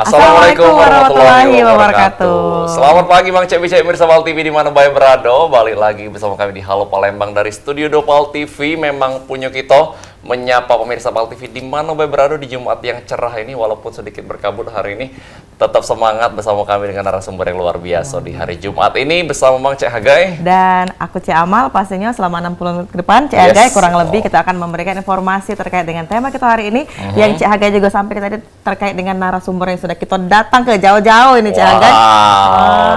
Assalamualaikum warahmatullahi wabarakatuh. Selamat pagi Bang Cek Bicek mirsa Pal TV di mana Bayi berado. Balik lagi bersama kami di Halo Palembang dari Studio Dopal TV. Memang punya kita menyapa pemirsa Pal TV di mana Bayi berado di Jumat yang cerah ini. Walaupun sedikit berkabut hari ini, tetap semangat bersama kami dengan narasumber yang luar biasa di hari Jumat ini bersama Bang Cek Hagai. Dan aku Cek Amal, pastinya selama 60 menit ke depan Cek Hagai kurang lebih kita akan memberikan informasi terkait dengan tema kita hari ini. Yang Cek Hagai juga sampaikan tadi terkait dengan narasumber yang sudah kita datang ke jauh-jauh ini Cek Hagai.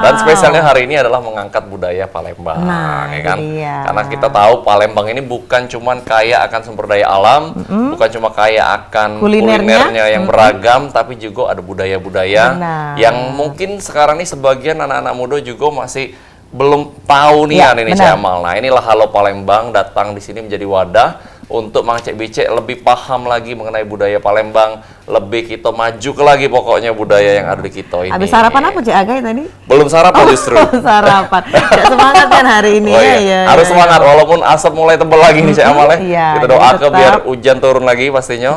Dan spesialnya hari ini adalah mengangkat budaya Palembang, ya kan? Iya. Karena kita tahu Palembang ini bukan cuma kaya akan sumber daya alam, bukan cuma kaya akan kulinernya yang beragam, tapi juga ada budaya-budaya yang mungkin sekarang ini sebagian anak-anak muda juga masih belum tahu nih ini Cek Amal. Nah, inilah Halo Palembang datang di sini menjadi wadah untuk Mang Cek Bicek lebih paham lagi mengenai budaya Palembang, lebih kita maju ke lagi pokoknya budaya yang ada di kita ini. Habis sarapan apa Cek Hagai tadi? Belum sarapan justru. Sarapan. Cek semangat kan hari ini ya. Harus semangat walaupun asap mulai tebal lagi nih Cek Amal ya. Kita doakan biar hujan turun lagi pastinya.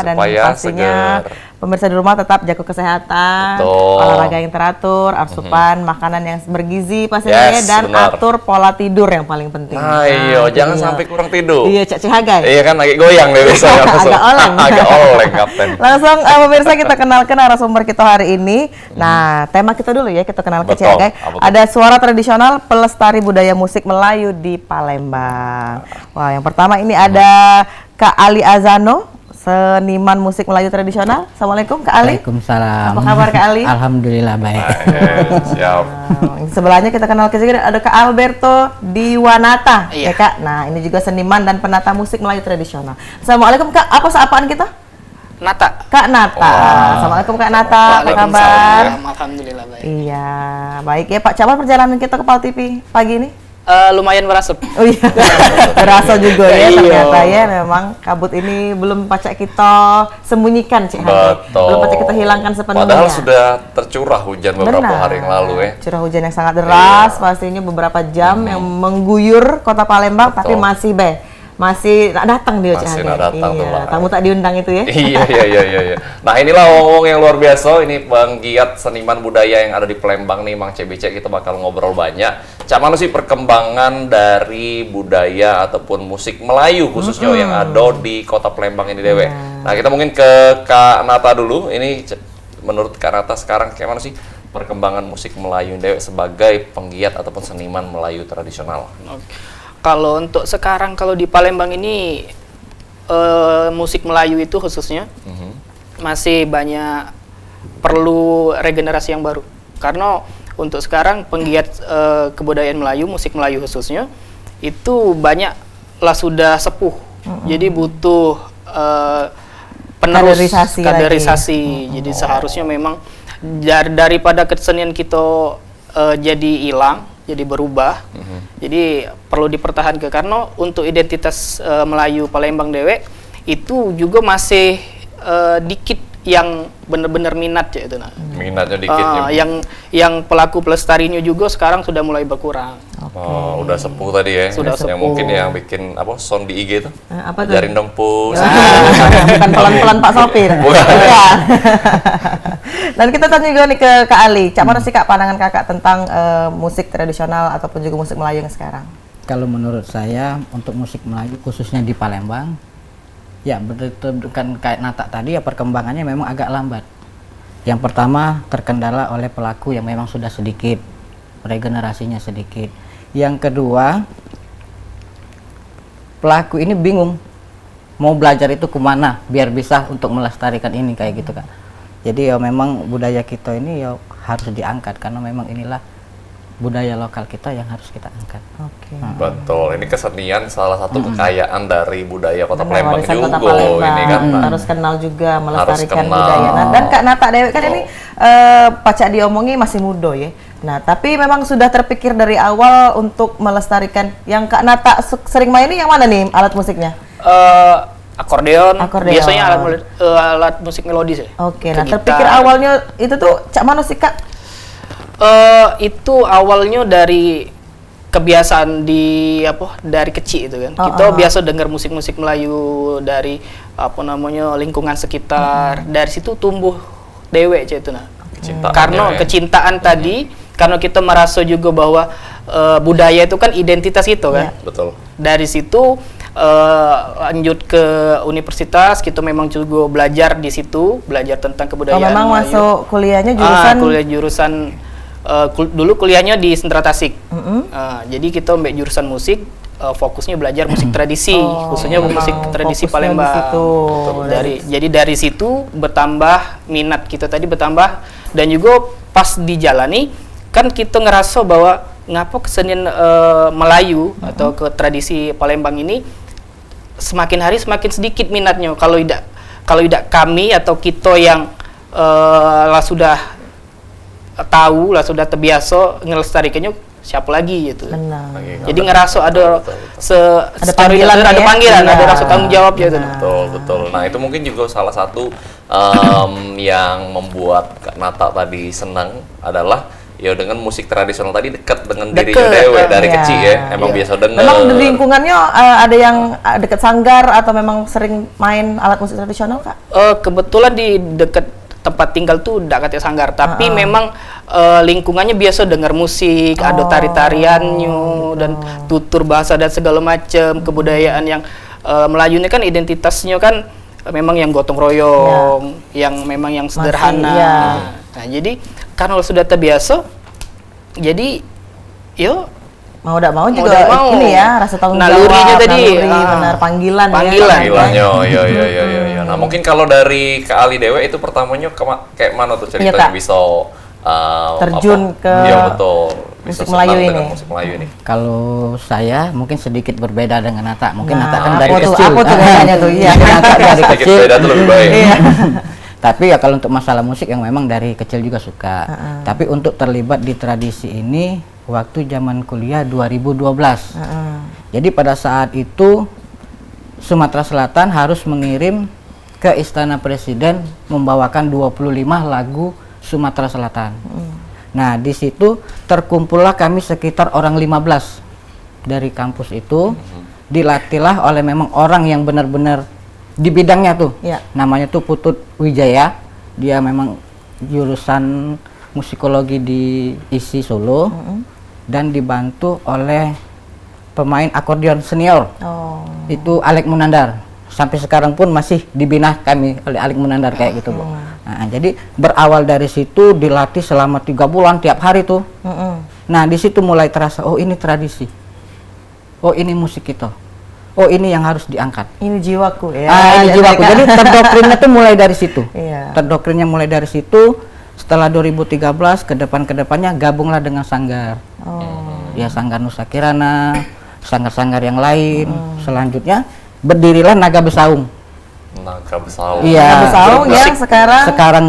Dan supaya pastinya segar. Pemirsa di rumah tetap jaga kesehatan, olahraga yang teratur, asupan makanan yang bergizi pastinya dan atur pola tidur yang paling penting. Nah, jangan sampai kurang tidur. Iya, Cek Hagai. Iya kan lagi goyang deh biasanya. Agak oleng. Agak oleng, Kapten. Langsung pemirsa kita kenalkan narasumber kita hari ini. Nah, tema kita dulu ya, kita kenal ke Cek Hagai. Ada suara tradisional pelestari budaya musik Melayu di Palembang. Wah, yang pertama ini ada Kak Ali Azano, seniman musik Melayu tradisional. Assalamualaikum Kak Ali. Waalaikumsalam. Apa kabar Kak Ali? Alhamdulillah baik. Siap. Sebelahnya kita kenal ke sini ada Kak Alberto Diwanata, ya Kak. Nah, ini juga seniman dan penata musik Melayu tradisional. Assalamualaikum Kak. Apa sapaan kita? Nata. Kak Nata. Assalamualaikum Kak Nata. Apa kabar? Alhamdulillah baik. Iya, baik ya Pak. Coba perjalanan kita ke Pal TV pagi ini. Lumayan merasuk. Oh iya, berasa juga ya ternyata ya. Memang kabut ini belum pacak kita sembunyikan Cek Hagai. Belum pacak kita hilangkan sepenuhnya. Padahal sudah tercurah hujan beberapa hari yang lalu ya. Curah hujan yang sangat deras, pastinya beberapa jam yang mengguyur kota Palembang, tapi masih datang dia Cek Hagai. Iya, tamu tak diundang itu ya. Iya. Nah, inilah wong-wong yang luar biasa. Ini penggiat seniman budaya yang ada di Palembang nih, Mang Cek Bicek. Kita bakal ngobrol banyak. Cak mana sih perkembangan dari budaya ataupun musik Melayu khususnya yang ada di kota Palembang ini dewe. Nah, kita mungkin ke Kak Nata dulu. Ini menurut Kak Nata sekarang kayak mana sih perkembangan musik Melayu dewe sebagai penggiat ataupun seniman Melayu tradisional? Kalau untuk sekarang kalau di Palembang ini musik Melayu itu khususnya masih banyak perlu regenerasi yang baru. Karena untuk sekarang penggiat kebudayaan Melayu, musik Melayu khususnya itu banyaklah sudah sepuh. Jadi butuh penerus kaderisasi. Jadi seharusnya memang daripada kesenian kita jadi hilang, jadi berubah. Jadi perlu dipertahankan karena untuk identitas Melayu Palembang dewek itu juga masih dikit yang benar-benar minat ya itu minatnya dikit yang pelaku pelestarinya juga sekarang sudah mulai berkurang. Udah sepuh tadi ya. Sudah yang sepuh. mungkin yang bikin sound di IG itu apa tuh? Ajarin dong pus. Bukan pelan-pelan Pak Sopir. Bukan. Dan kita tanya juga nih ke Kak Ali. Cak mana sih Kak pandangan Kakak tentang musik tradisional ataupun juga musik Melayu yang sekarang? Kalau menurut saya untuk musik Melayu khususnya di Palembang, ya berdasarkan kayak Nata tadi ya perkembangannya memang agak lambat. Yang pertama terkendala oleh pelaku yang memang sudah sedikit, regenerasinya sedikit. Yang kedua, pelaku ini bingung mau belajar itu kemana biar bisa untuk melestarikan ini kayak gitu kan. Jadi ya memang budaya kita ini ya harus diangkat karena memang inilah budaya lokal kita yang harus kita angkat. Betul, ini kesenian salah satu kekayaan dari budaya Kota Palembang juga. Kota Palembang. Ini kan harus kenal juga melestarikan budaya. Nah, dan Kak Nata Dewi kan ini pacak diomongi masih muda ya. Nah, tapi memang sudah terpikir dari awal untuk melestarikan. Yang Kak Nata sering main ini yang mana nih alat musiknya? Akordeon. Biasanya alat musik melodis ya. Nah terpikir awalnya itu tuh cak mana sih Kak? Itu awalnya dari kebiasaan dari kecil itu kan. Kita biasa dengar musik-musik Melayu dari lingkungan sekitar. Dari situ tumbuh dewe cek itu nah. Kecintaannya, Karena ya. kecintaan tadi, karena kita merasa juga bahwa budaya itu kan identitas itu kan. Betul. Dari situ lanjut ke universitas, kita memang juga belajar di situ, belajar tentang kebudayaan. memang Melayu. masuk kuliahnya jurusan Kuliah jurusan dulu kuliahnya di Sentra Tasik. Jadi kita ambil jurusan musik, fokusnya belajar musik tradisi, khususnya musik tradisi fokusnya Palembang. di situ. Jadi dari situ bertambah minat kita tadi bertambah, dan juga pas dijalani kan kita ngerasa bahwa ngapa kesenian Melayu atau ke tradisi Palembang ini semakin hari semakin sedikit minatnya. Kalau tidak kami atau kita yang lah sudah tahu, lah sudah terbiasa ngelestarikannya, siapa lagi gitu. Benar. Jadi ngerasa ada Ada panggilan ya? ada panggilan, Iya. ada rasa tanggung jawab gitu. Betul. Nah, itu mungkin juga salah satu yang membuat Kak Nata tadi senang adalah ya dengan musik tradisional tadi dekat dengan dirinya Dewe dari Iya. kecil ya. Emang biasa denger. Memang di lingkungannya ada yang dekat sanggar atau memang sering main alat musik tradisional, Kak? Kebetulan di dekat tempat tinggal tuh dekat katanya sanggar, tapi memang lingkungannya biasa dengar musik, ada tari-tariannya dan tutur bahasa dan segala macam kebudayaan yang Melayu ini kan identitasnya kan memang yang gotong royong, yang memang yang sederhana. Masih, ya. Nah, jadi karena sudah terbiasa, jadi yo Mau tidak mau juga tidak mau. ini ya, rasa tanggung Nalurinya jawab, tadi, benar panggilan. panggilan. Ya. Panggilannya, iya. Nah, mungkin kalau dari Kak Ali Dewe itu pertamanya kayak mana tuh Iya, ceritanya Kak. bisa Terjun ke iya betul. Bisa musik senang Melayu dengan ini. musik Melayu ini. Kalau saya mungkin sedikit berbeda dengan Nata. Mungkin Nata kan dari apa tuh, kecil. apa tuh bedanya tuh? Iya. Nata dari Sedikit kecil. beda tuh lebih baik. Iya. Tapi ya kalau untuk masalah musik yang memang dari kecil juga suka. Tapi untuk terlibat di tradisi ini waktu zaman kuliah 2012. Jadi pada saat itu Sumatera Selatan harus mengirim ke Istana Presiden membawakan 25 lagu Sumatera Selatan. Nah, di situ terkumpullah kami sekitar orang 15 dari kampus itu. Dilatihlah oleh memang orang yang benar-benar di bidangnya tuh. Iya. Namanya tuh Putut Wijaya. Dia memang jurusan musikologi di ISI Solo dan dibantu oleh pemain akordeon senior. Oh. Itu Alek Munandar. Sampai sekarang pun masih dibina kami oleh Alek Munandar kayak gitu, Bu. Nah, jadi berawal dari situ dilatih selama 3 bulan tiap hari tuh. Nah, di situ mulai terasa, oh ini tradisi. Oh ini musik kita. Oh ini yang harus diangkat. Ini jiwaku ya. Ini jiwaku. Jadi terdoktrinnya tuh mulai dari situ. Iya. Terdoktrinnya mulai dari situ. Setelah 2013 ke depannya gabunglah dengan sanggar. Ya sanggar Nusa Kirana, sanggar-sanggar yang lain. Selanjutnya berdirilah Naga Besaung. Naga Besaung. Iya. Naga Besaung Grup yang musik sekarang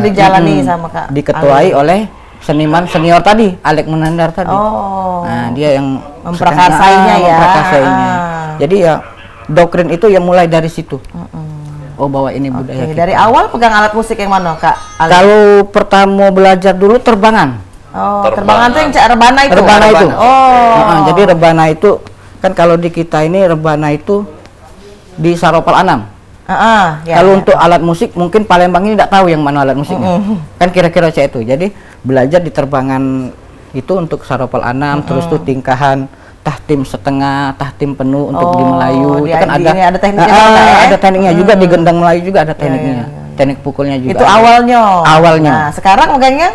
dijalani Mm-mm. sama Kak Diketuai oleh seniman senior tadi, Alek Munandar tadi. Oh. Nah, dia yang Memprakarsainya ya. memprakarsainya. Jadi ya doktrin itu yang mulai dari situ. Oh bahwa ini budaya Oke, kita. dari awal pegang alat musik yang mana, Kak? Ale? Kalau pertama belajar dulu terbangan. Oh, Terbangan. terbangan tuh yang cak rebana itu. Rebana itu. Oh. Jadi rebana itu kan kalau di kita ini rebana itu di Saropal Anam. Ya, Kalau ya. untuk alat musik mungkin Palembang ini tidak tahu yang mana alat musiknya. Kan kira-kira saya itu. Jadi belajar di terbangan itu untuk Saropal Anam, terus tuh tingkahan tahtim setengah, tahtim penuh untuk di Melayu. Itu kan ada tekniknya juga, ya? ada tekniknya juga di gendang Melayu juga ada tekniknya. Teknik pukulnya juga. Itu ada. awalnya. Awalnya. Nah, sekarang megangnya?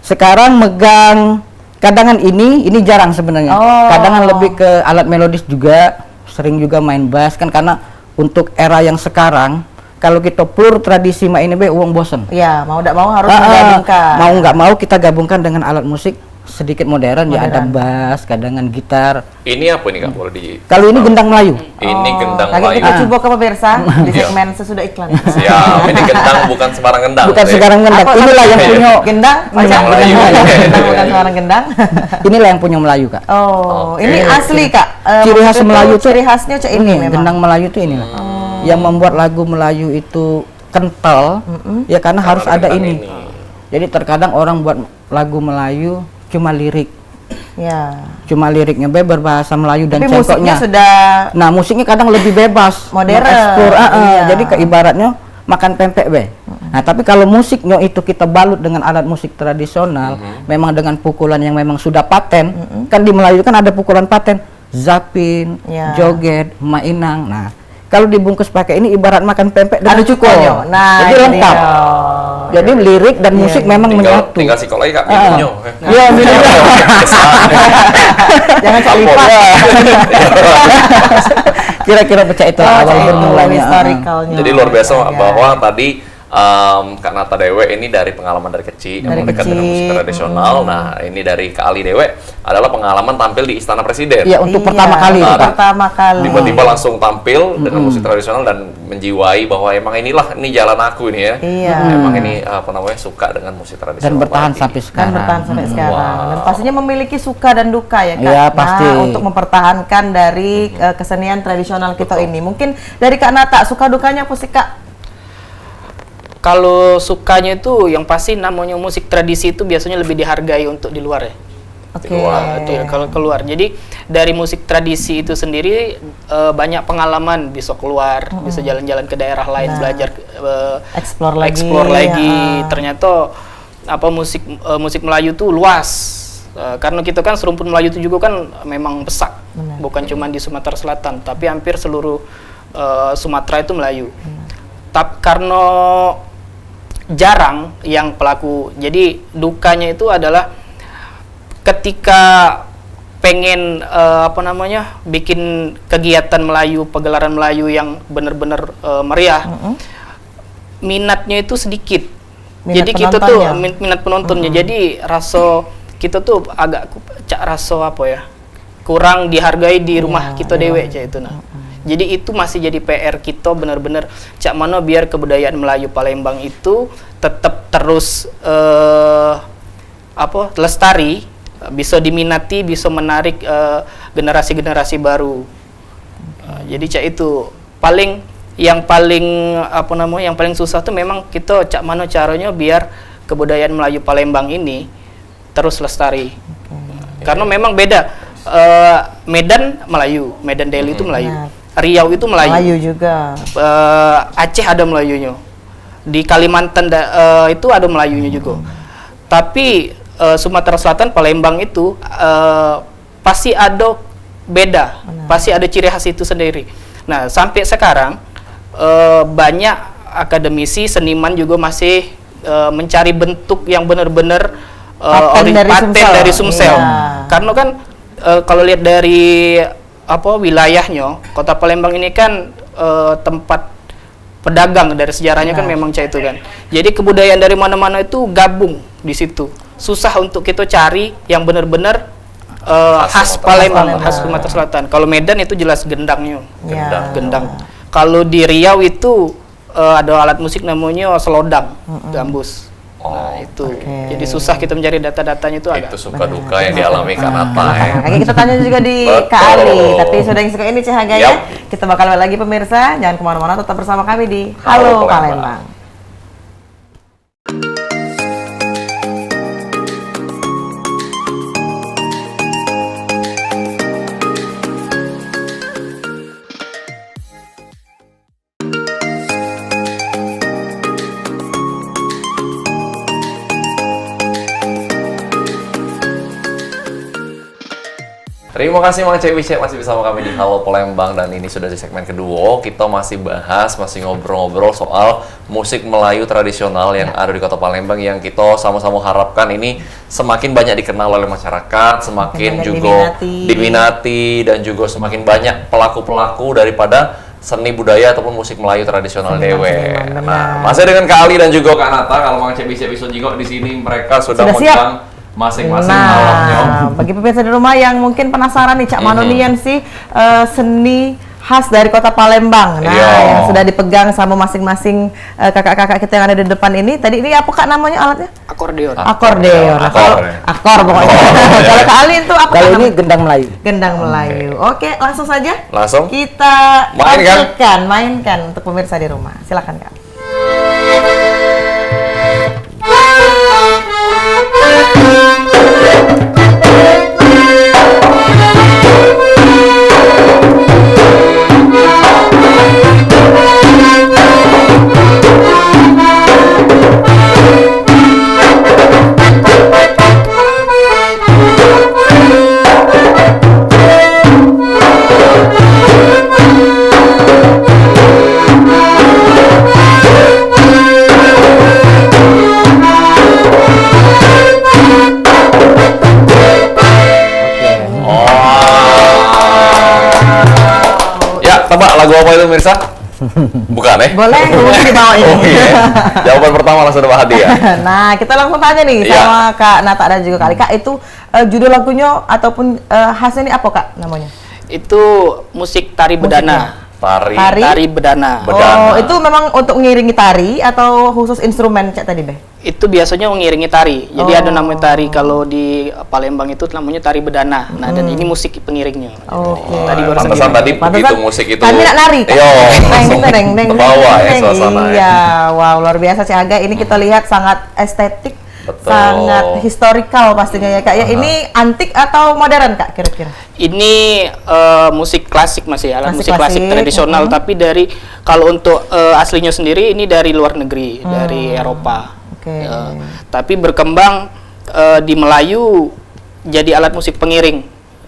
Sekarang megang kadangan ini jarang sebenarnya. Oh. Kadangan lebih ke alat melodis juga, sering juga main bass kan karena untuk era yang sekarang kalau kita pur tradisi main ini uang bosen. Iya, mau tidak mau harus menggabungkan. Mau nggak mau kita gabungkan dengan alat musik sedikit modern. Ya ada bass, kadangan gitar. Ini apa ini Kak? Boleh di Kalau ini gendang Melayu. Ini gendang Lagi Melayu. kita coba ke pemirsa di Iya. segmen sesudah iklan. Siap. Ini gendang bukan sembarang gendang. Bukan Bre. sekarang gendang. Apa Inilah yang namanya? punya Gendang, Gendang Pak? Melayu. Gendang bukan seorang gendang. inilah yang punya Melayu, Kak. Oh, Oke. ini asli, Kak. Ciri khas Maksudnya Melayu tuh ciri khasnya cak ini memang. gendang Melayu tuh inilah. Yang membuat lagu Melayu itu kental ya karena harus ada gendang ini. Jadi terkadang orang buat lagu Melayu cuma lirik. Ya. Cuma liriknya berbahasa Melayu dan Tapi musiknya cengkoknya. sudah Nah, musiknya kadang lebih bebas, Modern. mengeksplor, Iya. Jadi ke ibaratnya makan pempek be. Nah, tapi kalau musiknya itu kita balut dengan alat musik tradisional, memang dengan pukulan yang memang sudah paten, kan di Melayu kan ada pukulan paten, zapin, joget, mainang. Nah, kalau dibungkus pakai ini ibarat makan pempek dengan cuko. Nah, jadi lengkap. Jadi lirik dan musik memang menyatu. Tinggal si lagi Kak minumnya. Iya, minum. Jangan cak lipat. Kira-kira pecah itu awal bermulanya. Historicalnya. Jadi luar biasa bahwa tadi Kak Nata Dewe ini dari pengalaman dari kecil yang dekat dengan musik tradisional. Nah, ini dari Kak Ali Dewe adalah pengalaman tampil di Istana Presiden. Iya, untuk pertama kali. Pertama kali. Tiba-tiba langsung tampil dengan musik tradisional dan menjiwai bahwa emang ini jalan aku ini ya. Iya. Emang ini suka dengan musik tradisional. Dan bertahan sampai sekarang. Dan pastinya memiliki suka dan duka ya Kak. Iya, pasti. Nah, untuk mempertahankan dari kesenian tradisional kita ini. Mungkin dari Kak Nata, suka dukanya apa sih Kak? Kalau sukanya itu yang pasti namanya musik tradisi itu biasanya lebih dihargai untuk di luar ya. Oke. Kalau keluar. Jadi dari musik tradisi itu sendiri banyak pengalaman, bisa keluar, bisa jalan-jalan ke daerah lain, belajar Explore lagi. Ternyata musik Melayu tuh luas. Karena kita kan serumpun Melayu itu juga kan memang besar. Bukan cuma di Sumatera Selatan, tapi hampir seluruh Sumatera itu Melayu. Tapi karena jarang yang pelaku, jadi dukanya itu adalah ketika pengen bikin kegiatan Melayu, pagelaran Melayu yang benar-benar meriah, minatnya itu sedikit. Jadi kita tuh minat penontonnya, jadi kita tuh agak kurang dihargai di rumah kita dewe itu. Jadi itu masih jadi PR kita benar-benar cak mana biar kebudayaan Melayu Palembang itu tetap terus lestari, bisa diminati, bisa menarik generasi-generasi baru. Jadi cak itu yang paling susah tuh memang kita cak mana caranya biar kebudayaan Melayu Palembang ini terus lestari. Karena memang beda. Medan Melayu, Medan Daily itu Melayu. Riau itu Melayu juga. Aceh ada Melayunya. Di Kalimantan itu ada Melayunya juga. Tapi Sumatera Selatan, Palembang itu pasti ada beda. Pasti ada ciri khas itu sendiri. Nah, sampai sekarang banyak akademisi, seniman juga masih mencari bentuk yang benar-benar paten dari Sumsel. Karena kan kalau lihat dari wilayahnya, Kota Palembang ini kan tempat pedagang, dari sejarahnya kan memang itu kan. Jadi kebudayaan dari mana-mana itu gabung di situ. Susah untuk kita cari yang benar-benar khas Palembang, khas Sumatera Selatan. Kalau Medan itu jelas gendangnya. Gendang. Kalau di Riau itu ada alat musik namanya selodang, gambus. Nah itu, jadi susah kita mencari data-datanya itu agak. Itu suka duka yang dialami Kak Nata ya. Oke, kita tanya juga di Kak Ali, tapi sudah yang suka ini Cahagaya. Kita bakal balik lagi pemirsa, jangan kemana-mana, tetap bersama kami di Halo Palembang. Terima kasih Mang Cewi masih bersama kami di Halo Palembang, dan ini sudah di segmen kedua. Kita masih ngobrol-ngobrol soal musik Melayu tradisional yang ada di Kota Palembang, yang kita sama-sama harapkan ini semakin banyak dikenal oleh masyarakat, semakin juga diminati, dan juga semakin banyak pelaku-pelaku daripada seni budaya ataupun musik Melayu tradisional dewe. Nah, masih dengan Kak Ali dan juga Kak Nata. Kalau Mang Cewi bisa juga di sini, mereka sudah megang masing-masing alatnya. Bagi pemirsa di rumah yang mungkin penasaran nih, Cak Manonian sih seni khas dari Kota Palembang. Nah, yang sudah dipegang sama masing-masing kakak-kakak kita yang ada di depan ini. Tadi ini apa Kak namanya alatnya? Akordeon. Akordeon. Akor pokoknya. Kalau Kak Ali itu apa? Kalau ini gendang Melayu. Gendang Melayu. Oke, langsung saja. Langsung kita mainkan untuk pemirsa di rumah. Silakan Kak. Bukan ya? Boleh, hubungi di bawah ini. Oh iya. Jawaban pertama langsung dapat hadiah. Nah, kita langsung tanya nih Iya. sama Kak Nata dan juga Kak Ali. Kak, itu judul lagunya ataupun khasnya ini apa Kak namanya? Itu musik tari bedana. Tari. Tari bedana. Bedana. Oh, itu memang untuk mengiringi tari atau khusus instrumen Cak tadi, Beh? Itu biasanya mengiringi tari. Jadi ada namanya tari kalau di Palembang itu namanya tari bedana. Nah, dan ini musik pengiringnya. Oke. Tadi baru Pantesan sendiri. tadi Pantesan begitu musik itu. kami nak nari, Kak. Yo, langsung terbawa ya suasana ya. Iya, wow, luar biasa sih Aga. Ini kita lihat sangat estetik, Betul. sangat historikal pastinya ya Kak. Ya, ini antik atau modern Kak kira-kira? Ini musik klasik masih alat Musik musik klasik klasik, tradisional, tapi dari kalau untuk aslinya sendiri ini dari luar negeri, dari Eropa. Oke. Tapi berkembang di Melayu jadi alat musik pengiring,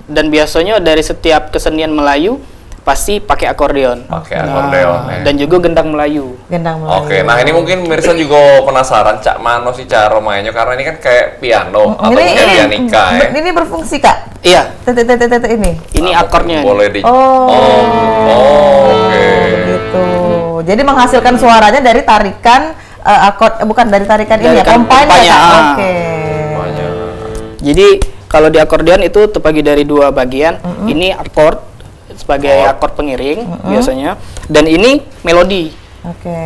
dan biasanya dari setiap kesenian Melayu pasti pakai akordeon. Pakai akordeon, ya. Dan juga gendang Melayu. Gendang Melayu. Oke, nah ini mungkin pemirsa juga penasaran Cak Mano sih cara mainnya karena ini kan kayak piano atau mungkin pianika ya. Ini berfungsi Kak. Iya, Tete ini. ini akordnya. Boleh di. Oke. Begitu. Jadi menghasilkan suaranya dari tarikan akord, bukan dari tarikan ini ya, Tarikan kompanya kompanya, ya. Kak? ah. Oke. Semuanya. Jadi kalau di akordeon itu terbagi dari dua bagian. Ini akord sebagai akord pengiring biasanya, dan ini melodi. Oke.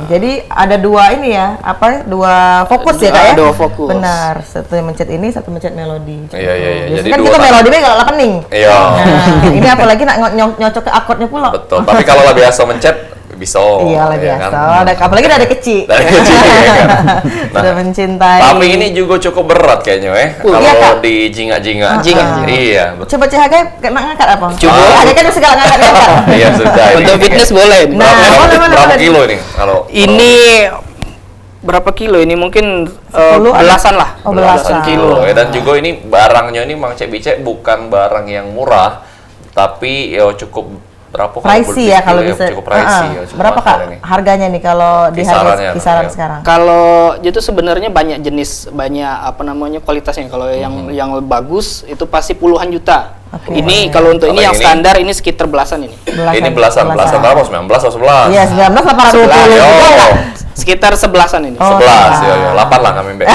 Jadi ada dua ini ya, apa? Dua fokus ya Kak ya? Dua fokus. Benar. Satu yang mencet ini, satu mencet melodi. Iya. Biasanya Jadi kan dua kita tangan. melodi kalau pening. Iya. Nah, ini apalagi nak nyocok ke akordnya pula. Betul. Tapi kalau lah biasa mencet bisa. Iya lah ya biasa. kan? Apalagi dari kecil. Dari kecil ya kan. Nah, Sudah mencintai. tapi ini juga cukup berat kayaknya ya. Iya, Kalau Kak. di jinga-jinga. Jinga. Iya, betul. Coba Cihaga kena ngangkat apa? Coba. Cihaga kan segala ngangkat-ngangkat. Iya sudah. ini. Untuk fitness boleh. Nah, boleh. Berapa kilo ini? Kalau Ini berapa kilo ini? Mungkin 10 ada? belasan lah. Oh, belasan kilo. ya. Dan juga ini barangnya ini Mang Cek Bicek bukan barang yang murah, tapi ya cukup berapa Pricey ya kalau berpikir bisa. cukup pricey ya, cukup Berapa mahal Kak ini. harganya nih kalau di harga Kisarannya, kisaran ya. sekarang? Kalau itu sebenarnya banyak jenis, banyak apa namanya kualitasnya. Kalau yang bagus itu pasti puluhan juta. Oke. Ini kalau untuk Kalau ini yang ini? standar ini sekitar belasan ini. Ini belasan berapa? 19 atau 11? Iya, 19 820 Yo, juga. Sekitar sebelasan ini. Oh. 11 ya, 8 lah kami Mbak.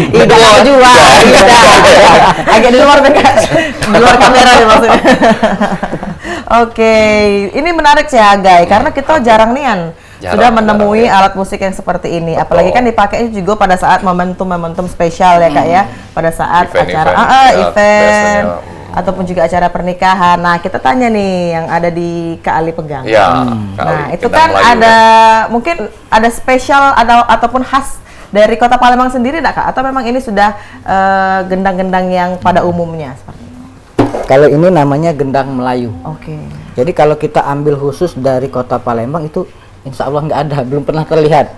Iya, mau jual. Iya. Agak di luar di luar kamera ya maksudnya. Oke, ini menarik sih Agai karena kita jarang nian sudah menemui ya. alat musik yang seperti ini. Betul. Apalagi kan dipakainya juga pada saat momentum-momentum spesial ya Kak ya, pada saat acara ya, event biasanya. ataupun juga acara pernikahan. Nah, kita tanya nih yang ada di Kak Ali pegang. Ya, Nah, kali itu Gendang kan Melayu, ada mungkin ada spesial ataupun khas dari Kota Palembang sendiri enggak Kak? Atau memang ini sudah gendang-gendang yang pada umumnya seperti itu? Kalau ini namanya gendang Melayu. Oke. Jadi kalau kita ambil khusus dari Kota Palembang itu insya Allah nggak ada, belum pernah terlihat.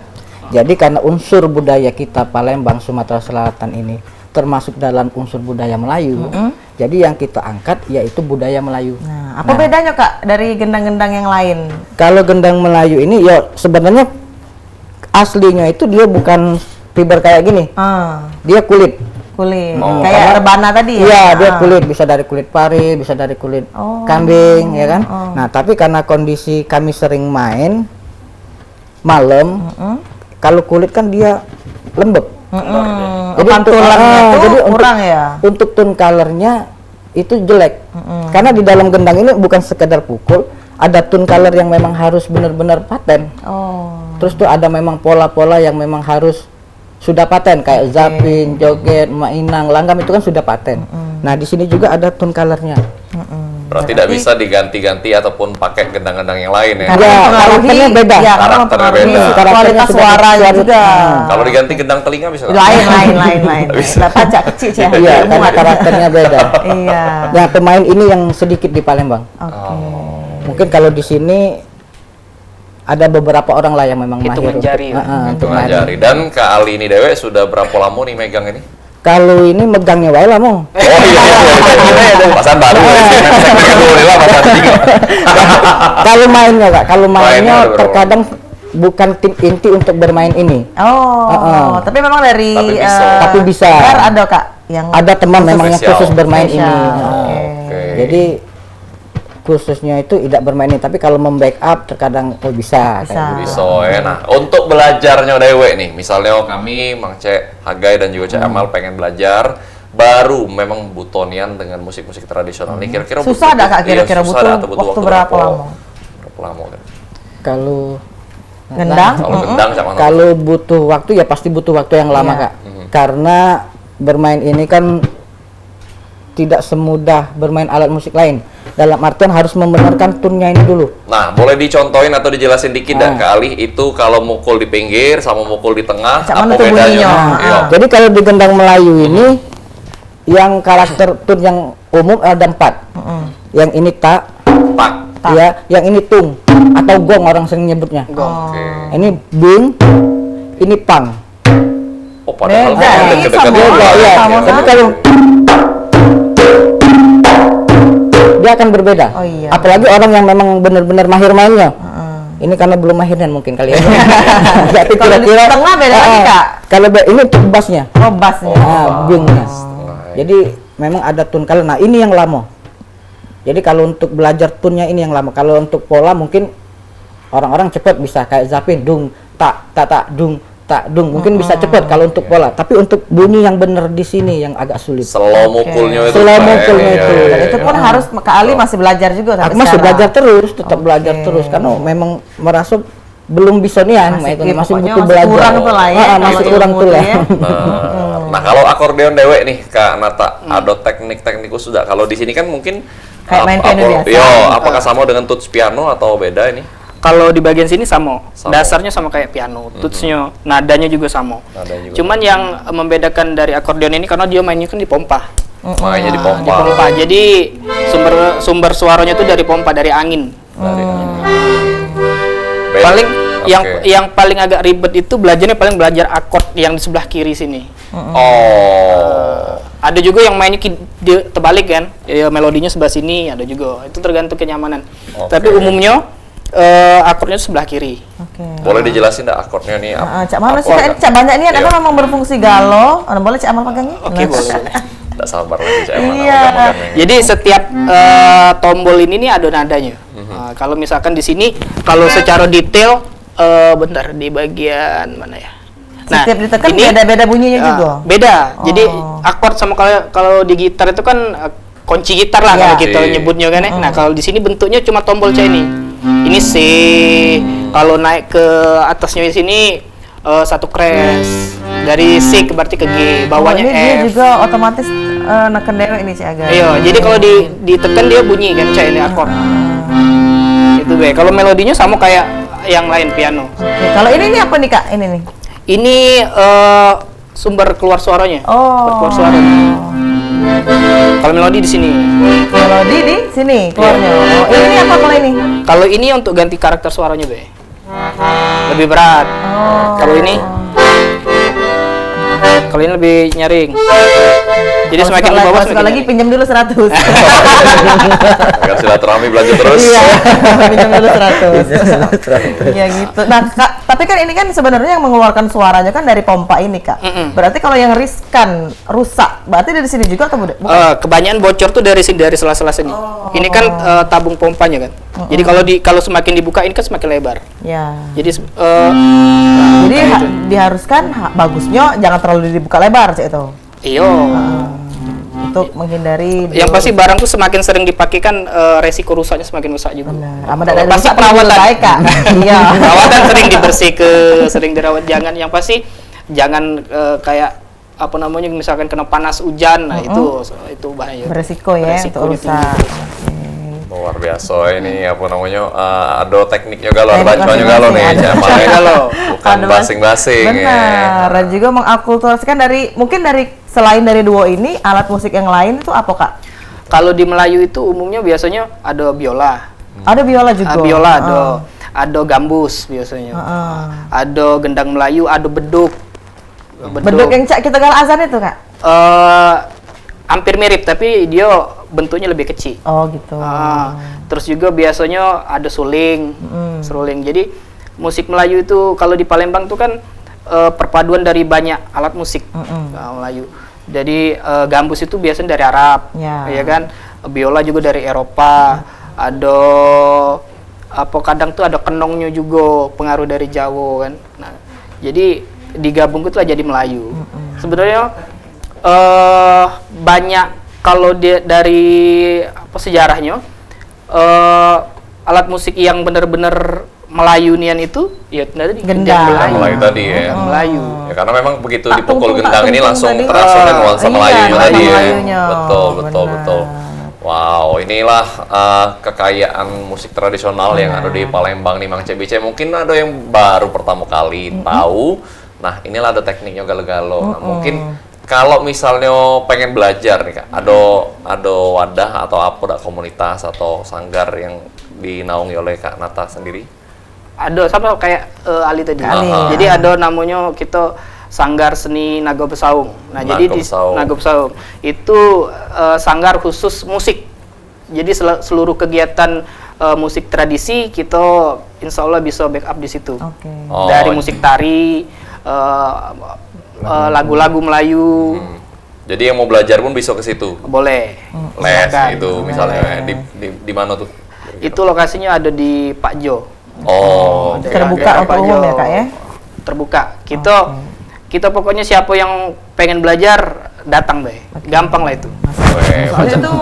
Jadi karena unsur budaya kita Palembang, Sumatera Selatan ini termasuk dalam unsur budaya Melayu, jadi yang kita angkat yaitu budaya Melayu. Nah, apa bedanya Kak dari gendang-gendang yang lain? Kalau gendang Melayu ini ya sebenarnya aslinya itu dia bukan fiber kayak gini, dia kulit. Kulit. Oh. Kayak rebana tadi ya? Iya, dia kulit, bisa dari kulit pari, bisa dari kulit kambing, ya kan? Nah, tapi karena kondisi kami sering main malam, kalau kulit kan dia lembek. Jadi Pantulannya tuh kurang ya? Untuk tone colornya itu jelek. Karena di dalam gendang ini bukan sekedar pukul, ada tone color yang memang harus benar-benar paten. Oh. Terus tuh ada memang pola-pola yang memang harus sudah paten kayak zapin, joget, mainang, langgam itu kan sudah paten. Nah, di sini juga ada tone colornya. Berarti tidak bisa diganti-ganti ataupun pakai gendang-gendang yang lain ya. Karena Ya, mempengaruhi karakternya beda. Ya, karena Karakternya mempengaruhi beda. kualitas Karakternya suara sudah- juga. Kalau diganti gendang telinga bisa nggak? Lain. Nah, pajak kecil sih. Iya, karena karakternya beda. Iya. Nah, pemain ini yang sedikit di Palembang. Oke. Mungkin kalau di sini ada beberapa orang lah yang memang Hitungan mahir jari ya? untuk Hitungan main. jari. Dan Kak Ali ini Dewe sudah berapa lama nih megang ini? Kalau ini megangnya wae lah mo. Oh iya. Pasan baru. Saya dulu lah pasan tiga. Kalau mainnya Kak, kalau Mainnya mainnya ada berapa? terkadang bukan tim inti untuk bermain ini. Oh, tapi memang dari Tapi bisa. Tapi bisa. Bar ada Kak yang Ada teman memang yang Spesial. khusus bermain ini. Spesial. Oke. Oke. Jadi khususnya itu tidak bermain ini, tapi kalau membackup terkadang bisa. Kayak gitu. Bisa ya. Nah, untuk belajarnya Dewe nih, misalnya kami, Mang Cek, Hagai dan juga Cek Amal pengen belajar, baru memang butonian dengan musik-musik tradisional nih, kira-kira susah ada Kak, kira-kira susah dah, atau butuh waktu berapa lama? Berapa lama kan? Kalau Ngendang? Kalau gendang Cak Manap. kalau butuh waktu ya pasti butuh waktu yang lama, Kak. Karena bermain ini kan tidak semudah bermain alat musik lain. Dalam artian harus membenarkan tunnya ini dulu. Nah, boleh dicontohin atau dijelasin dikit dan ke Ali itu kalau mukul di pinggir sama mukul di tengah, Cak apa mana tuh bunyinya? bedanya? Iya. Jadi kalau di gendang Melayu ini yang karakter tun yang umum ada 4. Yang ini tak, Tak. ya, yang ini tung atau gong orang sering nyebutnya. Oke. Ini bing, ini pang. Oh, padahal Beda, ini dekat-dekat sama. juga. Iya, sama tapi kan? kalau dia akan berbeda. Oh, iya. Apalagi orang yang memang benar-benar mahir mainnya. Ini karena belum mahirnya mungkin kali ya. Jadi Kalau di tengah beda lagi, Kak? Kalau ini untuk bassnya. Oh, bassnya. Bingnya. Jadi memang ada tun kalau nah ini yang lama. Jadi kalau untuk belajar tunnya ini yang lama. Kalau untuk pola mungkin orang-orang cepat bisa kayak Zapin dung tak dung tak dung mungkin bisa cepat kalau untuk pola. Tapi untuk bunyi yang benar di sini yang agak sulit. Slow mukulnya itu. Slow Pak, ya. mukulnya Iya, itu. iya, Dan iya. itu pun harus Kak Ali masih belajar juga sampai Aku masih sekarang. belajar terus, tetap belajar Oke. terus karena memang merasa belum bisa nih Masih masih pokoknya butuh masih belajar. kurang tuh lah ya, Masih kalau kurang ilmu tuh tuh lah. ya. Nah, kalau akordeon Dewe nih Kak Nata, ada teknik-teknik khusus sudah. Kalau di sini kan mungkin Kayak main piano biasa. Yo, apakah sama dengan tuts piano atau beda ini? Kalau di bagian sini sama. Sama. Dasarnya sama kayak piano, tutsnya, nadanya juga sama. Nadanya juga Cuman yang membedakan dari akordeon ini karena dia mainnya kan di pompa. Mainnya di Di pompa. pompa. Jadi sumber suaranya itu dari pompa, dari angin. Dari Paling Oke. yang paling agak ribet itu belajarnya paling belajar akord yang di sebelah kiri sini. Oh. Ada juga yang mainnya terbalik kan, ya, melodinya sebelah sini, ada juga. Itu tergantung kenyamanan. Oke. Tapi umumnya akordnya sebelah kiri. Oke. Boleh dijelasin dah akordnya nih? Cak mana sih apa, Kak? Cak banyak ini Iya. kan memang berfungsi galo. Boleh Cak Amal pegangnya? Oke, boleh. Nggak sabar lagi Cak Amal Iya. megang-megang. Jadi setiap tombol ini nih ada nadanya. Nah, kalau misalkan di sini, kalau secara detail, bentar di bagian mana ya? Setiap ditekan beda-beda bunyinya juga. Beda. Jadi Oh. akord sama kalau di gitar itu kan kunci gitar lah Iya. kalau kita Iya. nyebutnya kan ya. Nah, kalau di sini bentuknya cuma tombol C ini. Ini C. Kalau naik ke atasnya di sini satu crash. Dari C ke berarti ke G, bawahnya ini dia F. juga otomatis neken dewe ini sih agak. Iya, jadi kalau ditekan dia bunyi kan C ini akord. Itu be. Kalau melodinya sama kayak yang lain piano. Oke, kalau ini nih apa nih Kak? Ini nih. Ini sumber keluar suaranya. Oh. Keluar suara. Kalau melodi di sini. Melodi di sini keluarnya. Oh, ini nih apa kalau ini? Kalau ini untuk ganti karakter suaranya, Be. Lebih berat. Kalau ini lebih nyaring. Jadi Kalau semakin suka- ke bawah kalau suka semakin lagi nyaring. pinjam dulu 100. Agar silaturahmi belajar terus. Iya, pinjam dulu 100. Iya gitu. Nah, Kak, tapi kan ini kan sebenarnya yang mengeluarkan suaranya kan dari pompa ini, Kak. Berarti kalau yang riskan, rusak, berarti dari sini juga atau bukan? Kebanyakan bocor tuh dari sini, dari sela-sela sini. Ini kan tabung pompanya kan. Jadi kalau semakin dibuka ini kan semakin lebar. Ya. Jadi Jadi diharuskan bagusnya jangan terlalu dibuka lebar, Cik itu. iyo. Untuk menghindari Yang pasti barang tuh semakin sering dipakai kan resiko rusaknya semakin rusak juga. Amat Kalau dari pasti rusak perawatan. lebih baik, Kak. Iya. Perawatan sering sering dirawat, yang pasti jangan kayak apa namanya misalkan kena panas hujan, nah itu bahaya. Beresiko ya Beresiko untuk itu. rusak. Luar biasa ini apa namanya? Ada tekniknya galau, ada Teknik bancuannya galau nih, masing-masing, Cak Amal ada. ya. Galau. Bukan Ada basing-basing ya. Benar. Dan juga mengakulturasikan mungkin dari selain dari duo ini alat musik yang lain itu apa, Kak? Kalau di Melayu itu umumnya biasanya ada biola. Ada biola juga. Biola ada gambus biasanya. Ada gendang Melayu, ada beduk. Beduk yang Cak kita gal azan itu, Kak? Hampir mirip tapi dia bentuknya lebih kecil. Oh, gitu. Terus juga biasanya ada suling, seruling. Jadi musik Melayu itu kalau di Palembang tuh kan perpaduan dari banyak alat musik Melayu. Jadi gambus itu biasanya dari Arab, Ya. ya kan? Biola juga dari Eropa, ada apa kadang tuh ada kenongnya juga pengaruh dari Jawa kan. Nah, jadi digabung itulah jadi Melayu. Sebenarnya banyak kalau dari apa sejarahnya alat musik yang benar-benar Melayu nian itu ya tadi Gendang. Melayu tadi ya. Melayu. Ya karena memang begitu Tak dipukul tungtung, gendang tak ini tungtung langsung tadi. terasa kan nuansa Iya, Melayunya nuansa tadi ya. Melayunya. Betul. Benar. Wow, inilah kekayaan musik tradisional yang ada di Palembang nih Mang CBC. Mungkin ada yang baru pertama kali tahu. Nah, inilah ada tekniknya galo-galo. Nah, mungkin kalau misalnya pengen belajar nih Kak, ada wadah atau apa, ada komunitas atau sanggar yang dinaungi oleh Kak Nata sendiri? Ada sama kayak Ali tadi. Ali. Jadi ada namanya kita Sanggar Seni Naga Besaung. Nah, jadi di Besaung. Naga Besaung itu sanggar khusus musik. Jadi seluruh kegiatan musik tradisi kita insya Allah bisa backup di situ. Oke. Oh, Dari musik tari, lagu-lagu Melayu, Jadi yang mau belajar pun bisa ke situ. boleh. Les Silakan. itu misalnya di mana tuh? Itu lokasinya ada di Pak Jo. Oh, Terbuka untuk umum ya Kak ya? Terbuka. Kita pokoknya siapa yang pengen belajar datang deh. Gampang lah itu. Soalnya itu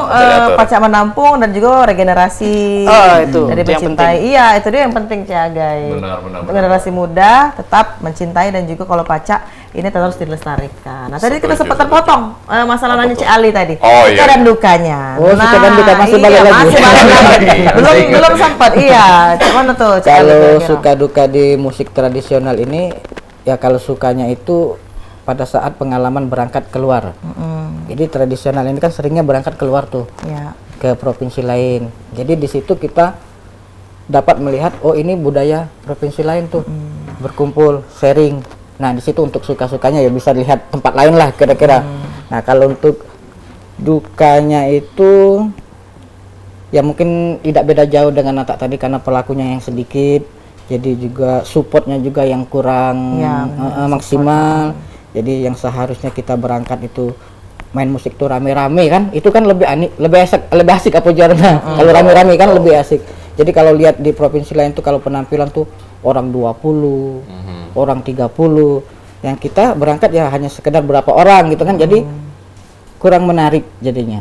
pacak menampung dan juga regenerasi Itu dari yang mencintai. Iya, itu dia yang penting Ciagai. Benar. Generasi muda tetap mencintai dan juga kalau pacak ini tetap harus dilestarikan. Nah, tadi kita sempat terpotong masalah nanya Cik Ali tadi. Oh, Suka iya. dan dukanya. Oh, suka dan duka masih balik lagi. Masih balik lagi. belum sempat. Iya, cuman tuh Cik Ali Kalau kira-kira. suka duka di musik tradisional ini, ya kalau sukanya itu pada saat pengalaman berangkat keluar. Jadi tradisional ini kan seringnya berangkat keluar tuh Ya. ke provinsi lain. Jadi di situ kita dapat melihat, oh ini budaya provinsi lain tuh berkumpul, sharing. Nah di situ untuk suka-sukanya ya bisa lihat tempat lain lah kira-kira. Nah kalau untuk dukanya itu ya mungkin tidak beda jauh dengan Nata tadi karena pelakunya yang sedikit. Jadi juga supportnya juga yang kurang Ya, maksimal. Jadi yang seharusnya kita berangkat itu main musik tuh rame-rame kan, itu kan lebih lebih asik apa jarang. Kalau rame-rame kan lebih asik. Jadi kalau lihat di provinsi lain tuh kalau penampilan tuh orang 20, orang 30, yang kita berangkat ya hanya sekedar berapa orang gitu kan. Jadi kurang menarik jadinya.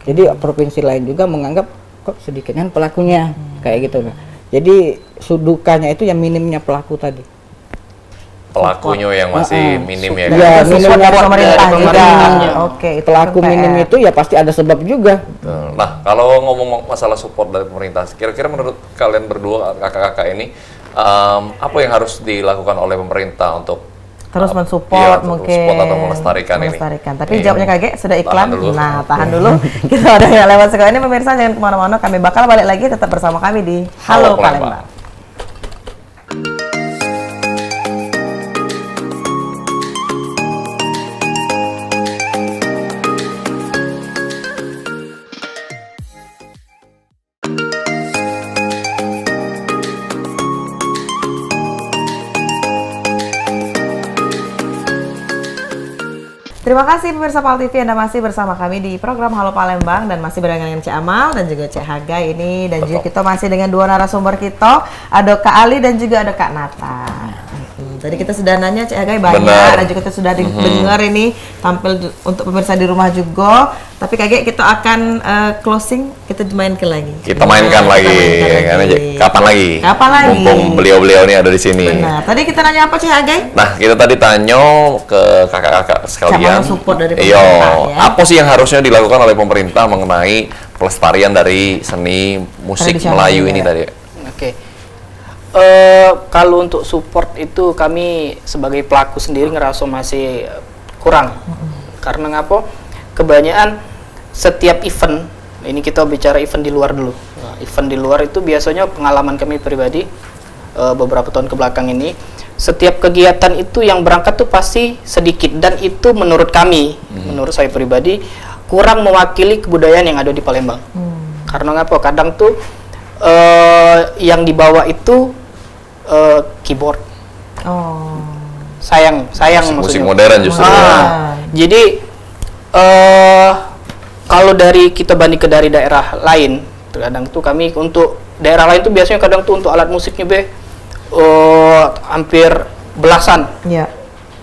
Jadi provinsi lain juga menganggap kok sedikit kan pelakunya kayak gitu. Jadi sudukanya itu yang minimnya pelaku tadi. Pelakunya yang masih minim ya. Iya, Support minimnya dari pemerintah dari juga. pemerintahnya. Oke, itu Pelaku PR. minim itu ya pasti ada sebab juga. Betul. Nah, kalau ngomong masalah support dari pemerintah, kira-kira menurut kalian berdua kakak-kakak ini apa yang harus dilakukan oleh pemerintah untuk terus mensupport untuk mungkin support atau melestarikan ini? Tapi Iya. jawabnya Kage sudah iklan. Tahan dulu. Nah, tahan dulu. Kita ada yang lewat sekarang ini pemirsa, jangan kemana-mana. Kami bakal balik lagi tetap bersama kami di Halo Palembang. Terima kasih pemirsa PAL TV, Anda masih bersama kami di program Halo Palembang dan masih barengan dengan Cik Amal dan juga Cik Haga ini, dan juga kita masih dengan dua narasumber kita, ada Kak Ali dan juga ada Kak Nata. Tadi kita sudah nanya Cik Haga banyak. Benar. Dan juga kita sudah dengar ini tampil untuk pemirsa di rumah juga. Tapi Kak kita akan closing, kita mainkan lagi. Kita mainkan lagi. Kapan lagi? Kapan lagi? Mumpung beliau-beliau ini ada di sini. Benar. Tadi kita nanya apa Cik Haga? Nah, kita tadi tanya ke kakak-kakak sekalian. Siapa support dari Iya, pemerintah, ya? apa sih yang harusnya dilakukan oleh pemerintah mengenai pelestarian dari seni musik Tradisional, Melayu ya. ini tadi? Oke. Kalau untuk support itu kami sebagai pelaku sendiri ngerasa masih kurang. Karena ngapa? Kebanyakan setiap event, ini kita bicara event di luar dulu. Nah, event di luar itu biasanya pengalaman kami pribadi beberapa tahun ke belakang ini, setiap kegiatan itu yang berangkat tuh pasti sedikit, dan itu menurut kami, menurut saya pribadi kurang mewakili kebudayaan yang ada di Palembang. Karena ngapa? Kadang tuh yang dibawa itu keyboard. Oh. Sayang Musik maksudnya. modern justru. Jadi kalau dari kita banding ke dari daerah lain, Terkadang tuh kami untuk daerah lain tuh biasanya kadang tuh untuk alat musiknya hampir belasan. Iya.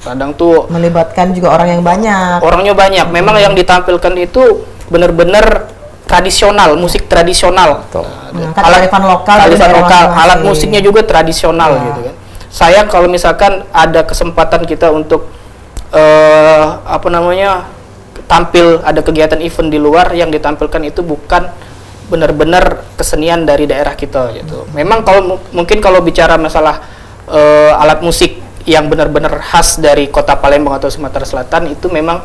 Kadang tuh Melibatkan juga orang yang banyak. orangnya banyak. Memang yang ditampilkan itu benar-benar tradisional, musik tradisional. Betul. Mengangkat kearifan lokal dari kearifan daerah lokal, masing-masing. alat musiknya juga tradisional gitu kan. Saya kalau misalkan ada kesempatan kita untuk tampil ada kegiatan event di luar, yang ditampilkan itu bukan benar-benar kesenian dari daerah kita gitu. Memang mungkin kalau bicara masalah alat musik yang benar-benar khas dari Kota Palembang atau Sumatera Selatan itu memang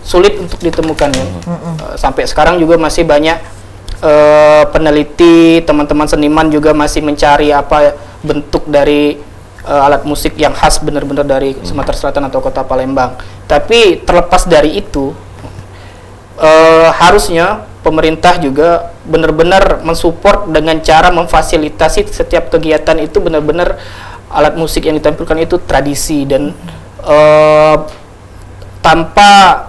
sulit untuk ditemukan ya. Sampai sekarang juga masih banyak peneliti, teman-teman seniman juga masih mencari apa bentuk dari alat musik yang khas benar-benar dari Sumatera Selatan atau Kota Palembang. Tapi terlepas dari itu, harusnya pemerintah juga benar-benar mensupport dengan cara memfasilitasi setiap kegiatan itu benar-benar alat musik yang ditampilkan itu tradisi dan tanpa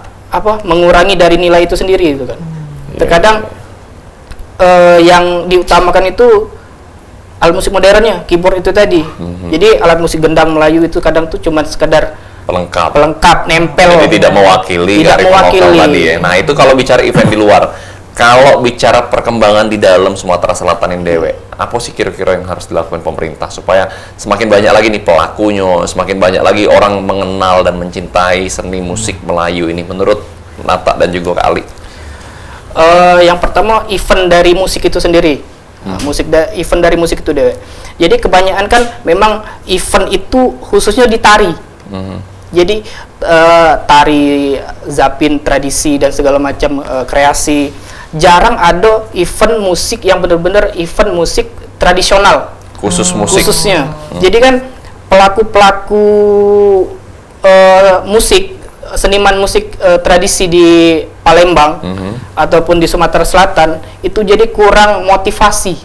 mengurangi dari nilai itu sendiri gitu kan. Terkadang yang diutamakan itu alat musik modernnya, keyboard itu tadi. Jadi alat musik gendang Melayu itu kadang tuh cuma sekedar pelengkap, nempel. Jadi tidak mewakili kearifan lokal tadi ya. Nah, itu kalau bicara event di luar. Kalau bicara perkembangan di dalam Sumatera Selatan ini dewe, apa sih kira-kira yang harus dilakukan pemerintah supaya semakin banyak lagi nih pelakunya, semakin banyak lagi orang mengenal dan mencintai seni musik Melayu ini menurut Nata dan juga Kak Ali? Yang pertama event dari musik itu sendiri. Event dari musik itu dewe. Jadi kebanyakan kan memang event itu khususnya di tari. Jadi tari, zapin, tradisi dan segala macam kreasi. Jarang ada event musik yang benar-benar event musik tradisional. Khususnya. Jadi kan pelaku-pelaku musik, seniman musik tradisi di Palembang ataupun di Sumatera Selatan itu jadi kurang motivasi.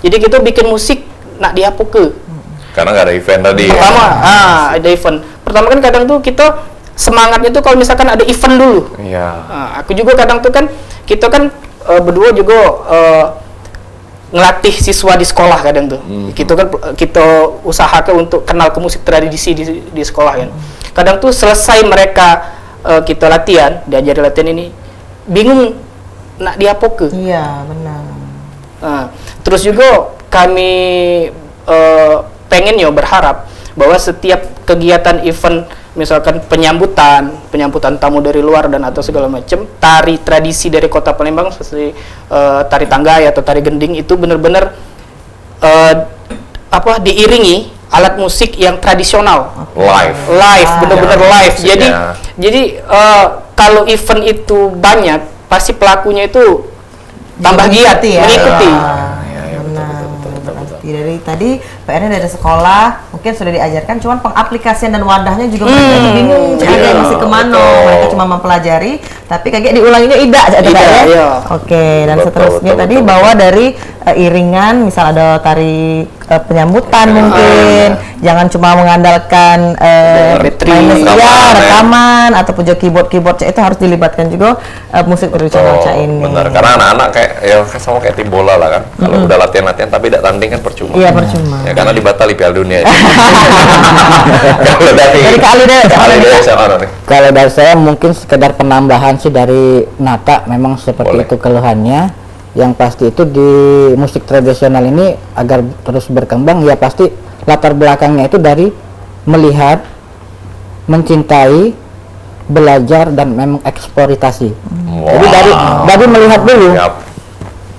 Jadi kita bikin musik nak diapoke. Karena nggak ada event tadi. Pertama, ada event. Pertama kan kadang tuh kita semangatnya tuh kalau misalkan ada event dulu. Iya. Aku juga kadang tuh kan kita kan berdua juga ngelatih siswa di sekolah kadang tuh. Kita usahakan untuk kenal ke musik tradisi di sekolah kan. Kadang tuh selesai mereka kita latihan, diajari latihan ini, bingung nak diapoke. Iya, benar. Terus juga kami pengen berharap bahwa setiap kegiatan event misalkan penyambutan tamu dari luar dan atau segala macam, tari tradisi dari Kota Palembang seperti tari tanggai atau tari gending itu benar-benar diiringi alat musik yang tradisional, live benar-benar live. Jadi kalau event itu banyak, pasti pelakunya itu tambah giat mengikuti. Dari tadi PR-nya dari sekolah mungkin sudah diajarkan, cuman pengaplikasian dan wadahnya juga mereka itu bingung caranya masih kemana. Mereka cuma mempelajari, tapi kayak diulanginya ya. Oke, dan seterusnya tadi bawa dari iringan, misal ada tari penyambutan mungkin, jangan cuma mengandalkan rekaman ataupun juga keyboard itu harus dilibatkan juga musik tradisional ini. Benar, karena anak-anak kayak sama kayak tim bola lah kan. Kalau udah latihan tapi tidak tanding kan percuma. Iya, percuma. Ya karena dibatali Piala Dunia. Kalau dari saya mungkin sekedar penambahan sih dari Nata, memang seperti itu keluhannya. Yang pasti itu di musik tradisional ini agar terus berkembang ya pasti latar belakangnya itu dari melihat, mencintai, belajar dan memang eksploitasi. Jadi dari melihat dulu.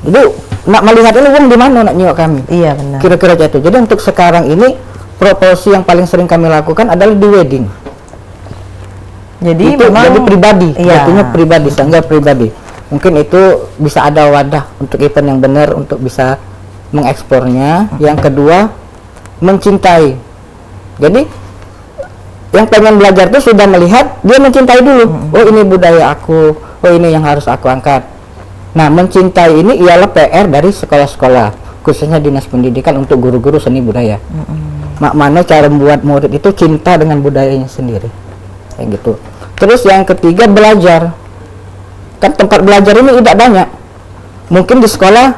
Jadi nak melihat dulu di mana nak nyok kami. Iya, benar. Kira-kira itu. Jadi untuk sekarang ini proposal yang paling sering kami lakukan adalah di wedding. Jadi itu memang jadi pribadi, artinya pribadi, sangga pribadi. Mungkin itu bisa ada wadah untuk event yang benar untuk bisa mengeksplornya. Yang kedua, mencintai. Jadi yang pengen belajar itu sudah melihat, dia mencintai dulu. Oh, ini budaya aku, oh ini yang harus aku angkat. Nah, mencintai ini ialah PR dari sekolah-sekolah, khususnya Dinas Pendidikan untuk guru-guru seni budaya. Mana cara membuat murid itu cinta dengan budayanya sendiri, kayak gitu. Terus yang ketiga, belajar. Kan tempat belajar ini tidak banyak. mungkin di sekolah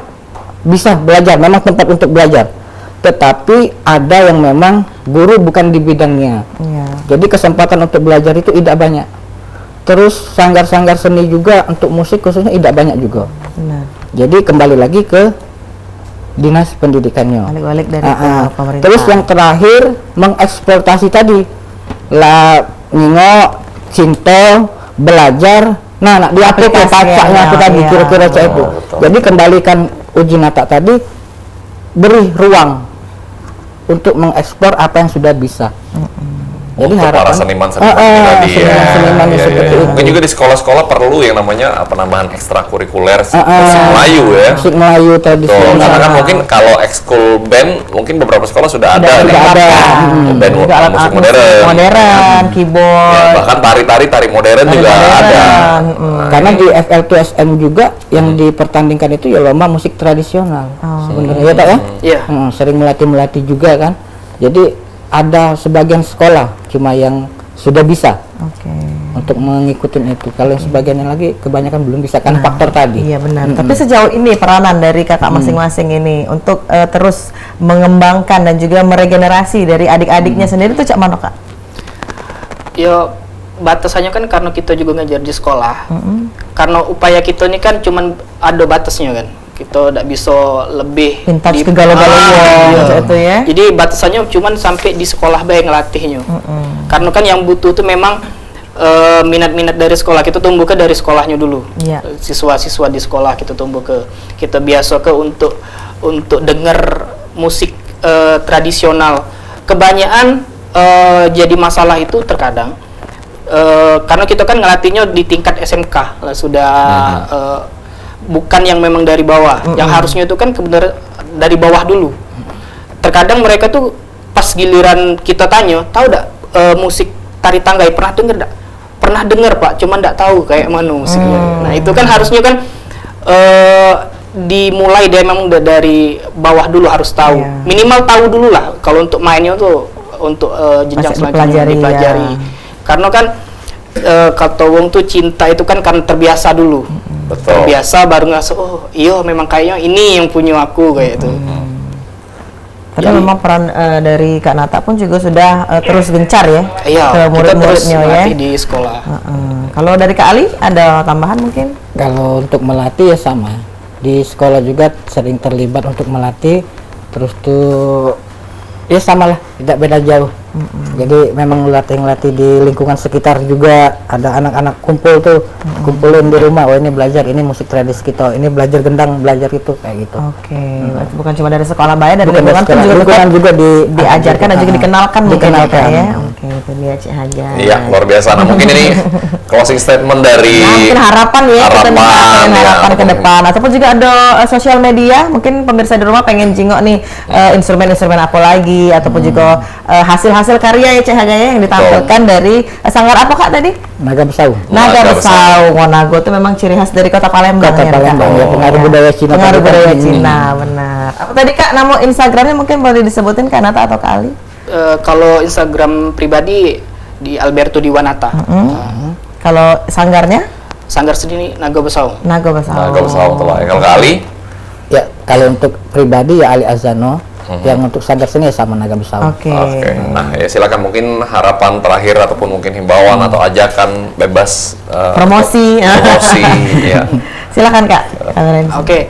bisa belajar, memang tempat untuk belajar, tetapi ada yang memang guru bukan di bidangnya. Jadi kesempatan untuk belajar itu tidak banyak. Terus sanggar-sanggar seni juga untuk musik khususnya tidak banyak juga. Jadi kembali lagi ke dinas pendidikannya. Balik-balik dari pemerintah. Terus yang terakhir mengeksploitasi tadi lah, ngingo, cinta, belajar. Nah, di aplikasi pacaknya aku tadi kira-kira itu. Jadi kembalikan uji nata tadi, beri ruang untuk mengekspor apa yang sudah bisa. Jadi untuk para seniman-seniman tadi seperti itu. Mungkin juga di sekolah-sekolah perlu yang namanya penambahan ekstrakurikuler musik Melayu ya. Musik Melayu tradisional. Karena kan mungkin kalau ekskul band mungkin beberapa sekolah sudah ada nih. Band musik modern, keyboard. Ya, bahkan tari modern juga ada. Karena di FL2SM juga yang dipertandingkan itu ya lomba musik tradisional. Sebenarnya ya Pak ya? Iya. Sering melatih juga kan. Jadi ada sebagian sekolah cuma yang sudah bisa untuk mengikuti itu. Kalau yang sebagiannya lagi kebanyakan belum bisa karena faktor tadi. Iya benar. Tapi sejauh ini peranan dari kakak masing-masing ini untuk terus mengembangkan dan juga meregenerasi dari adik-adiknya sendiri itu cak mana kak? Ya batasannya kan karena kita juga ngajar di sekolah. Karena upaya kita ini kan cuman ada batasnya kan. Kita tidak bisa lebih pintar segala-galanya itu ya. Jadi batasannya cuman sampai di sekolah bae ngelatihnya. Karena kan yang butuh itu memang minat-minat dari sekolah. Kita tumbuh ke dari sekolahnya dulu. Siswa-siswa di sekolah kita tumbuh ke, kita biasa ke untuk dengar musik tradisional. Kebanyakan jadi masalah itu terkadang karena kita kan ngelatihnya di tingkat SMK lah sudah bukan yang memang dari bawah. Yang harusnya itu kan kebenaran dari bawah dulu. Terkadang mereka tuh pas giliran kita tanya, tahu enggak musik tari tanggai, pernah denger enggak? Pernah denger Pak, cuman enggak tahu kayak mana musiknya. Nah, itu kan harusnya kan dimulai dari memang dari bawah dulu harus tahu. Minimal tahu dulu lah kalau untuk mainnya tuh untuk jenjang selanjutnya dipelajari. Karena kan kata wong tuh cinta itu kan karena terbiasa dulu. Betul. Terbiasa baru ngerasa, oh iya memang kayaknya ini yang punya aku kayak itu. Tapi memang peran dari Kak Nata pun juga sudah terus gencar ya ke murid-muridnya ya di sekolah. Kalau dari Kak Ali ada tambahan mungkin? Kalau untuk melatih ya sama. Di sekolah juga sering terlibat untuk melatih. Terus tuh ya sama lah, tidak beda jauh. Jadi memang ngelatih di lingkungan sekitar juga ada anak-anak kumpul tuh, kumpulin di rumah. Oh ini belajar, ini musik tradisi kita, ini belajar gendang, belajar itu kayak gitu. Bukan cuma dari sekolah bayar, dari lingkungan pun juga diajarkan dan juga dikenalkan ya. Itu dia Cik Haja. Iya, luar biasa. Nah, mungkin ini closing statement dari mungkin harapan ya, kita minta harapan ke depan ataupun juga ada sosial media, mungkin pemirsa di rumah pengen jingok nih instrumen-instrumen apa lagi ataupun juga hasil karya ya Cik Haja yang ditampilkan dari sanggar apa Kak tadi? Naga Besau. Naga Besau. Naga itu memang ciri khas dari Kota Palembang. Kota Palembang ya, pengaruh budaya Cina. Pengaruh budaya Cina, benar. Apa tadi Kak nama Instagramnya mungkin boleh disebutin Kak Nata atau Kak Ali? Kalau Instagram pribadi di Alberto Diwanata. Kalau sanggarnya? Sanggar sendiri Naga Besau. Naga Besau. Naga Besau telah. Kalau Kak Ali? Ya, kalau untuk pribadi ya Ali Azano. Yang untuk sanggar seni ya sama Naga Besau. Oke. Nah, ya silakan mungkin harapan terakhir ataupun mungkin himbauan atau ajakan bebas promosi. ya. Silakan Kak. Oke.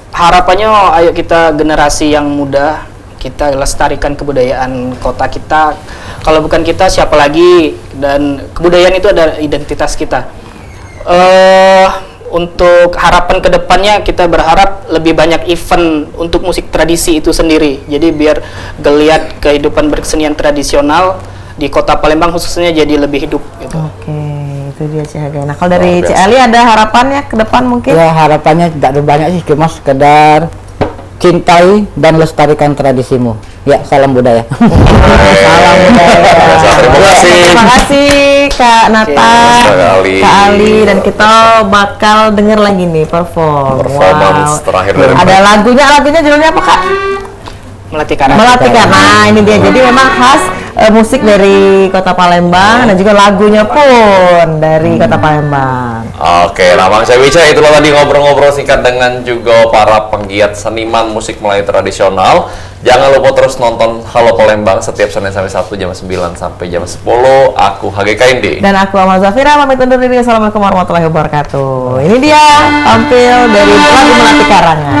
Harapannya ayo kita generasi yang muda, kita lestarikan kebudayaan kota kita. Kalau bukan kita siapa lagi, dan kebudayaan itu adalah identitas kita. Untuk harapan kedepannya kita berharap lebih banyak event untuk musik tradisi itu sendiri. Jadi biar geliat kehidupan berkesenian tradisional di Kota Palembang khususnya jadi lebih hidup gitu. Itu dia Cik Haga. Nah kalau dari Cik Ali ada harapannya ke depan mungkin? Ya harapannya tidak ada banyak sih, cuma sekedar cintai dan lestarikan tradisimu. Ya, salam budaya. Salam budaya. Terima kasih Kak Nata, Kak Ali, dan kita bakal denger lagi nih performance terakhir dari ada lagunya judulnya apa Kak? Melatikan. Nah ini dia, jadi memang khas musik dari Kota Palembang dan juga lagunya pun dari Kota Palembang. Oke, nah Bang Sewica, itulah tadi ngobrol-ngobrol singkat dengan juga para penggiat seniman musik Melayu tradisional. Jangan lupa terus nonton Halo Palembang setiap Senin sampai Sabtu jam 9 sampai jam 10. Aku HGKND. Dan aku Amal Zafira, pamit undur diri. Assalamualaikum warahmatullahi wabarakatuh. Ini dia tampil dari lagu Melati Karangan.